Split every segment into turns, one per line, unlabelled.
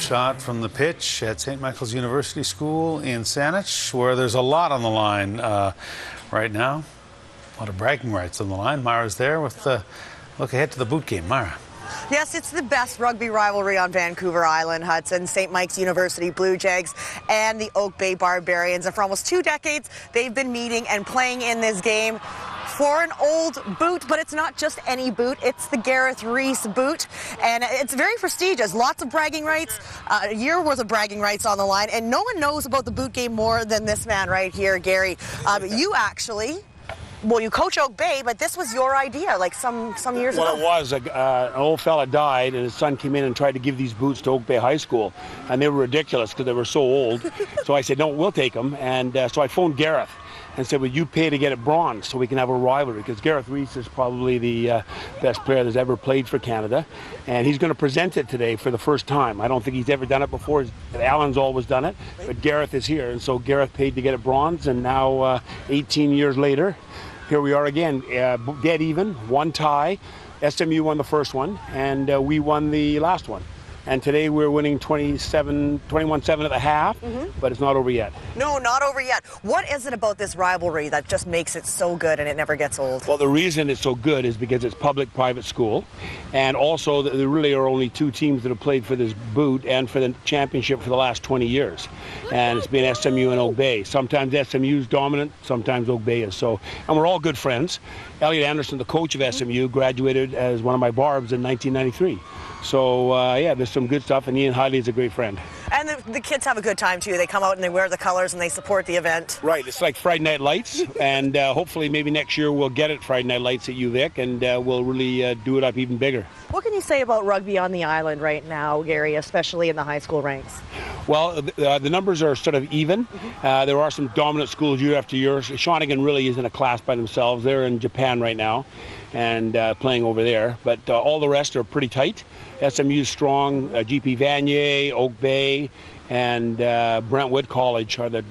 shot from the pitch at St. Michael's University School in Saanich, where there's a lot on the line right now. A lot of bragging rights on the line. Mira's there with the look ahead to the boot game. Mira.
Yes, it's the best rugby rivalry on Vancouver Island, Hudson. St. Mike's University Blue Jays and the Oak Bay Barbarians. And for almost 2 decades, they've been meeting and playing in this game for an old boot, but it's not just any boot. It's the Gareth Rees boot, and it's very prestigious. Lots of bragging rights, a year worth of bragging rights on the line, and no one knows about the boot game more than this man right here, Gary. You actually... Well, you coach Oak Bay, but this was your idea, like some years ago.
Well, it was. An old fella died, and his son came in and tried to give these boots to Oak Bay High School, and they were ridiculous because they were so old. So I said, no, we'll take them. And so I phoned Gareth and said, would you pay to get it bronze so we can have a rivalry? Because Gareth Rees is probably the best player that's ever played for Canada, and he's going to present it today for the first time. I don't think he's ever done it before. Alan's always done it, but Gareth is here, and so Gareth paid to get it bronze, and now 18 years later, here we are again, dead even, one tie. SMU won the first one, and we won the last one. And today we're winning 21-7 at the half, but it's not over yet.
No, not over yet. What is it about this rivalry that just makes it so good and it never gets old?
Well, the reason it's so good is because it's public-private school, and also there really are only 2 teams that have played for this boot and for the championship for the last 20 years. And it's been SMU and Oak Bay. Sometimes SMU is dominant, sometimes Oak Bay is. So, and we're all good friends. Elliot Anderson, the coach of SMU, graduated as one of my barbs in 1993. So, yeah, there's some good stuff, and Ian Hiley is a great friend.
And the kids have a good time, too. They come out and they wear the colors and they support the event.
Right. It's like Friday Night Lights, and hopefully maybe next year we'll get it Friday Night Lights at UVic, and we'll really do it up even bigger.
What can you say about rugby on the island right now, Gary, especially in the high school ranks?
Well, the numbers are sort of even. There are some dominant schools year after year. Shawnigan really is in a class by themselves. They're in Japan right now and playing over there. But all the rest are pretty tight. SMU's strong, GP Vanier, Oak Bay, and Brentwood College are the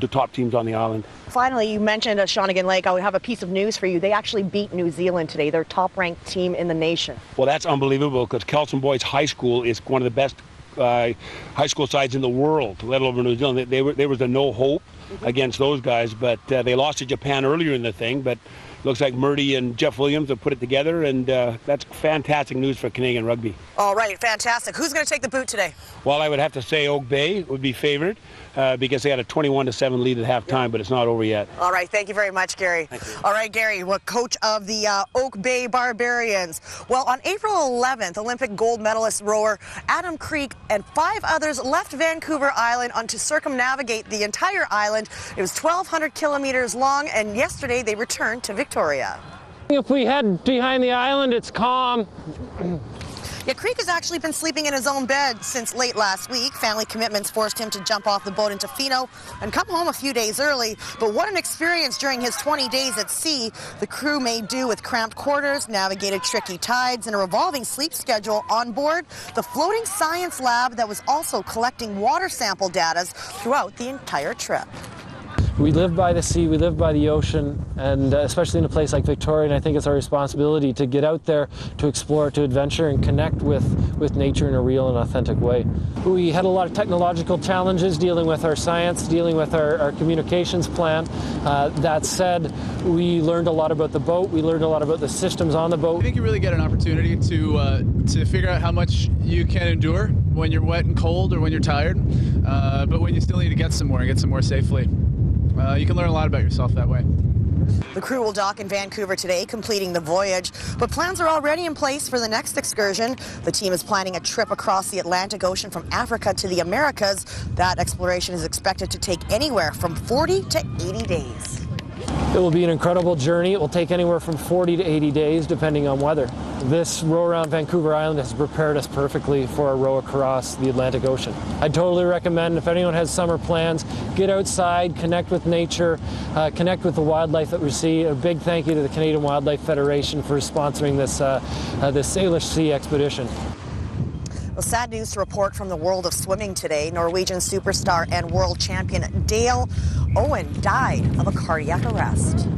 top teams on the island.
Finally, you mentioned Shawnigan Lake. I have a piece of news for you. They actually beat New Zealand today. They're top-ranked team in the nation. Well,
that's unbelievable because Kelson Boys High School is one of the best high school sides in the world, let alone New Zealand. There was a no hope against those guys, but they lost to Japan earlier in the thing, but looks like Murdy and Jeff Williams have put it together, and that's fantastic news for Canadian rugby.
All right, fantastic. Who's going to take the boot today?
Well, I would have to say Oak Bay would be favored because they had a 21-7 lead at halftime, but it's not over yet.
All right, thank you very much, Gary.
Thank you.
All right, Gary, coach of the Oak Bay Barbarians. Well, on April 11th, Olympic gold medalist rower Adam Kreek and 5 others left Vancouver Island to circumnavigate the entire island. It was 1,200 kilometers long, and yesterday they returned to Victoria.
If we head behind the island, it's calm.
Yeah, Kreek has actually been sleeping in his own bed since late last week. Family commitments forced him to jump off the boat into Fino and come home a few days early. But what an experience during his 20 days at sea. The crew made do with cramped quarters, navigated tricky tides, and a revolving sleep schedule on board the floating science lab that was also collecting water sample data throughout the entire trip.
We live by the sea, we live by the ocean, and especially in a place like Victoria, and I think it's our responsibility to get out there, to explore, to adventure, and connect with nature in a real and authentic way. We had a lot of technological challenges dealing with our science, dealing with our communications plan. That said, we learned a lot about the boat, we learned a lot about the systems on the boat.
I think you really get an opportunity to figure out how much you can endure when you're wet and cold or when you're tired, but when you still need to get somewhere and get somewhere safely. You can learn a lot about yourself that way.
The crew will dock in Vancouver today, completing the voyage, but plans are already in place for the next excursion. The team is planning a trip across the Atlantic Ocean from Africa to the Americas. That exploration is expected to take anywhere from 40 to 80 days.
It will be an incredible journey. It will take anywhere from 40 to 80 days, depending on weather. This row around Vancouver Island has prepared us perfectly for a row across the Atlantic Ocean. I'd totally recommend, if anyone has summer plans, get outside, connect with nature, connect with the wildlife that we see. A big thank you to the Canadian Wildlife Federation for sponsoring this Salish Sea expedition.
Well, sad news to report from the world of swimming today. Norwegian superstar and world champion Dale Owen died of a cardiac arrest.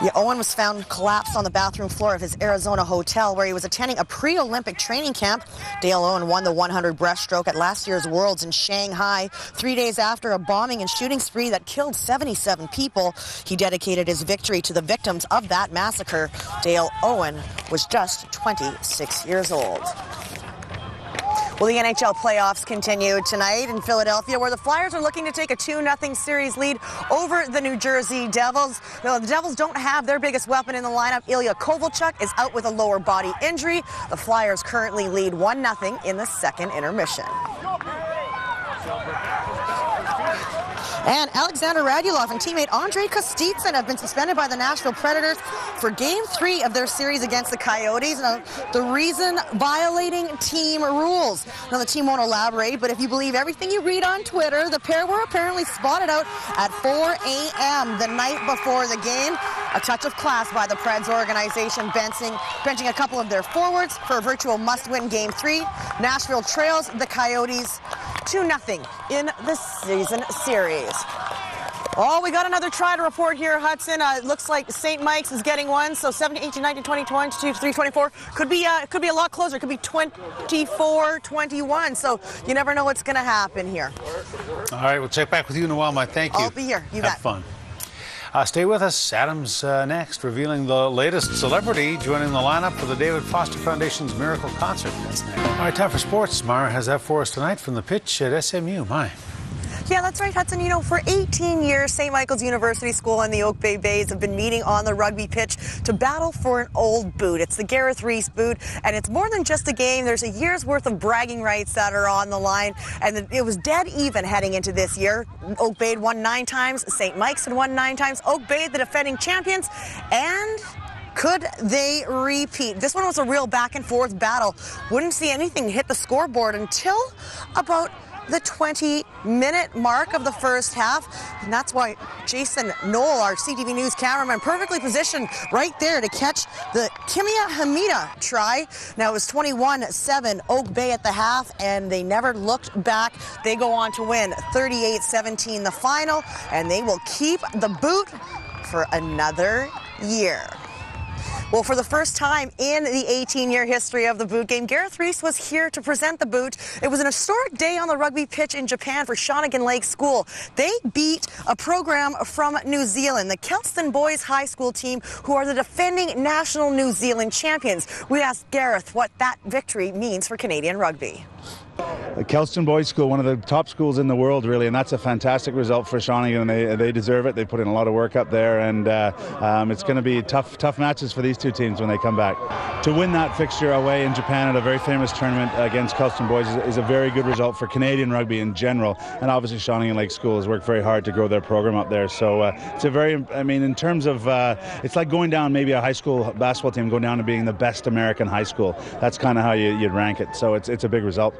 Yeah, Owen was found collapsed on the bathroom floor of his Arizona hotel where he was attending a pre-Olympic training camp. Dale Owen won the 100 breaststroke at last year's Worlds in Shanghai. 3 days after a bombing and shooting spree that killed 77 people, he dedicated his victory to the victims of that massacre. Dale Owen was just 26 years old. Well, the NHL playoffs continue tonight in Philadelphia, where the Flyers are looking to take a 2-0 series lead over the New Jersey Devils. Now, the Devils don't have their biggest weapon in the lineup. Ilya Kovalchuk is out with a lower body injury. The Flyers currently lead 1-0 in the second intermission. And Alexander Radulov and teammate Andrei Kostitsyn have been suspended by the Nashville Predators for Game 3 of their series against the Coyotes. Now, the reason, violating team rules. Now, the team won't elaborate, but if you believe everything you read on Twitter, the pair were apparently spotted out at 4 a.m. the night before the game. A touch of class by the Preds organization, benching a couple of their forwards for a virtual must-win Game 3. Nashville trails the Coyotes 2-0 in the season series. Oh, we got another try to report here, Hudson. It looks like St. Mike's is getting one, so 17, 18, 19, 20, 22, 23, 24. Could be a lot closer. It could be 24, 21. So you never know what's going to happen here.
All right, we'll check back with you in a while, Mike. Thank you.
I'll be here. You
Have
bet.
fun. Stay with us. Adam's next, revealing the latest celebrity joining the lineup for the David Foster Foundation's Miracle Concert. That's next. All right, time for sports. Mara has that for us tonight from the pitch at SMU.
Yeah, that's right, Hudson. You know, for 18 years, St. Michael's University School and the Oak Bay Bays have been meeting on the rugby pitch to battle for an old boot. It's the Gareth Rees boot, and it's more than just a game. There's a year's worth of bragging rights that are on the line, and it was dead even heading into this year. Oak Bay had won 9 times. St. Mike's had won 9 times. Oak Bay, the defending champions, and could they repeat? This one was a real back-and-forth battle. Wouldn't see anything hit the scoreboard until about the 20-minute mark of the first half, and that's why Jason Knoll, our CTV News cameraman, perfectly positioned right there to catch the Kimia Hamida try. Now it was 21-7 Oak Bay at the half, and they never looked back. They go on to win 38-17 the final, and they will keep the boot for another year. Well, for the first time in the 18-year history of the boot game, Gareth Rees was here to present the boot. It was an historic day on the rugby pitch in Japan for Shawnigan Lake School. They beat a program from New Zealand, the Kelston Boys High School team, who are the defending national New Zealand champions. We asked Gareth what that victory means for Canadian rugby.
The Kelston Boys School, one of the top schools in the world, really, and that's a fantastic result for Shawnigan, and they deserve it. They put in a lot of work up there, and it's going to be tough matches for these two teams when they come back. To win that fixture away in Japan at a very famous tournament against Kelston Boys is a very good result for Canadian rugby in general, and obviously Shawnigan Lake School has worked very hard to grow their program up there. So it's a very, I mean, in terms of, it's like going down maybe a high school basketball team going down to being the best American high school. That's kind of how you'd rank it. So it's a big result.